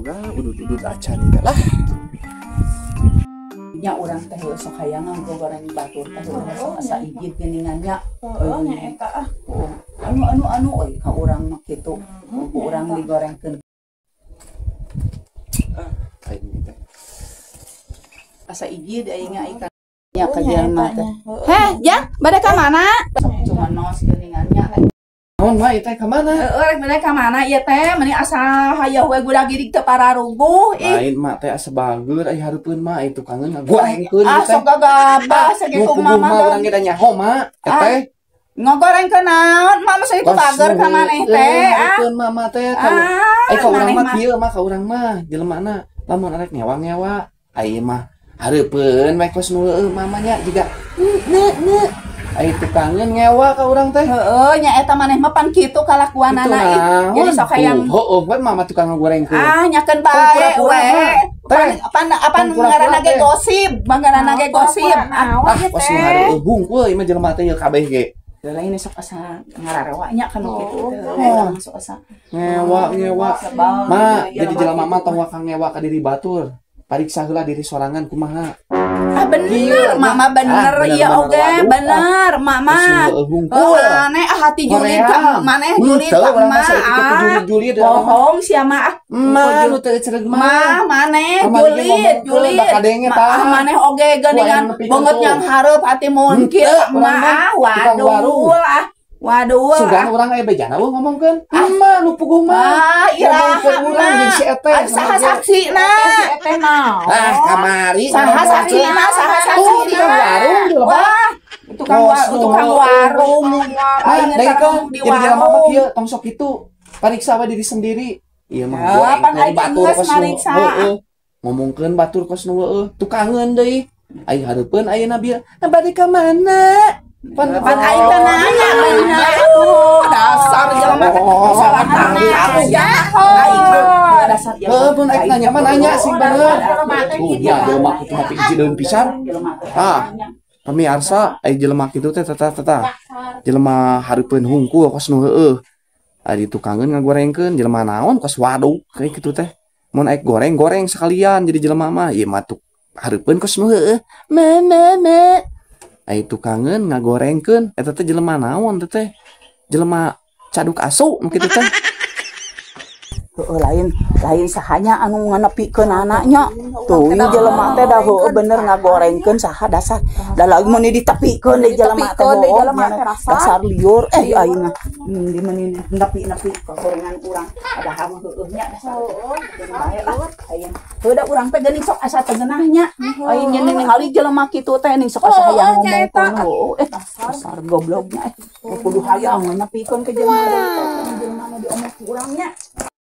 batura udut-udut acan itu lah. Nya urang teh sok hayangan goreng batur teh sok asa ijid geuningannya. Nya eta Anu euy ka urang mah kitu. Urang digorengkeun. Kayak gitu. Asa ijid aing ikan. Nya ka jelema teh. Heh, Jang, bade ka mana? Cuma nos geuningannya. Naon mah ieu teh ka mana? Rek bade ka mana ieu teh? Meni asa hayeuh we gudag girig teu pararuguh. Lain mah teh asa bager aya hareupeun mah itu kangen ngagorengkeun Ah, sok gagabah sakitu mama. Urang ge da nyaho mah teh. Ngagorengkeun naon? Mama sakitu bager ka maneh teh. Hareupeun mama teh ka urang mah kieu mah ka urang mah jelemana lamun arek nyewa-nyewa ai mah hareupeun we kos nu mama nya jiga ne ai tukangeun nyewa ka urang teh. Heeh, nya eta maneh mah pan kitu kalakuanana. Jadi sok hayang heuh we mama tukang ngagorengkeun. ah nyakeun bae we. Pan ngaranna ge gosip, ngaranna ge gosip. Kos nu hareueuh bungkul ieu mah jelema teh kabeh ge. Lain sok asa ngararewa nya kana kitu teh. Sok asa Nyewa. Ma, jadi jelema mah tong wakang nyewa ka diri batur. Pariksa heula diri sorangan kumaha. Ah bener, mama bener iya oge, bener mama. Aneh hati julid ka maneh julid ka mah. Bohong sia mah. Ma, nu teu cereg mah. Maneh julid. Maneh oge geuningan banget yang hareup hati mun kieu mah. Waduh. Sugan urang aya bejana we ngomongkeun. Ma, nu puguh mah. Iraha urang jeung si Ete. Saha saksina? Ete naon? Kamari. Saha saksina? Tukang warung di Wah, tukang warung. Aing kan jadi jelema mah kieu tong sok kitu. Pariksa we diri sendiri. Ieu mah pan batur kos mariksa. Ngomongkeun batur kos nu heueuh. Tukangeun deui. Aing hareupeun ayeuna bieu. Bade ka mana? Pan aing teh nanya bener. Dasar jelema sorangan ya. Dasar Heeh, pun aing nanya mah nanya sih bener. Ya jelema kitu mah ijideun pisan. Pamirsa, ai jelema kitu teh tata. Jelema hareupeun hungkul kos nu heueuh. Ari tukangeun ngagorengkeun jelema naon kos waduk kayak kitu teh. Mun aing goreng sekalian jadi jelema mah ieu mah tuk hareupeun kos nu heueuh. Mama. Ai tukangeun ngagorengkeun eta teh jelema naon teh? Jelema caduk asu kitu teh. lain sahanya anu nganepikeun anaknya tuh ieu jelema teh da heueuh bener ngagorengkeun saha dasar da lagi mun ditepikeun deui jelema teh dasar liur aing mah di meuni nepi gorengan urang ada hamu heueuhnya dasar aing heuh da urang teh geuning sok asa teu geunahnya aing nya ningali jelema kitu teh ning sok asa hayang ngomongkeun dasar gobloknya kudu hayang nepikeun ke jelema diomong urangnya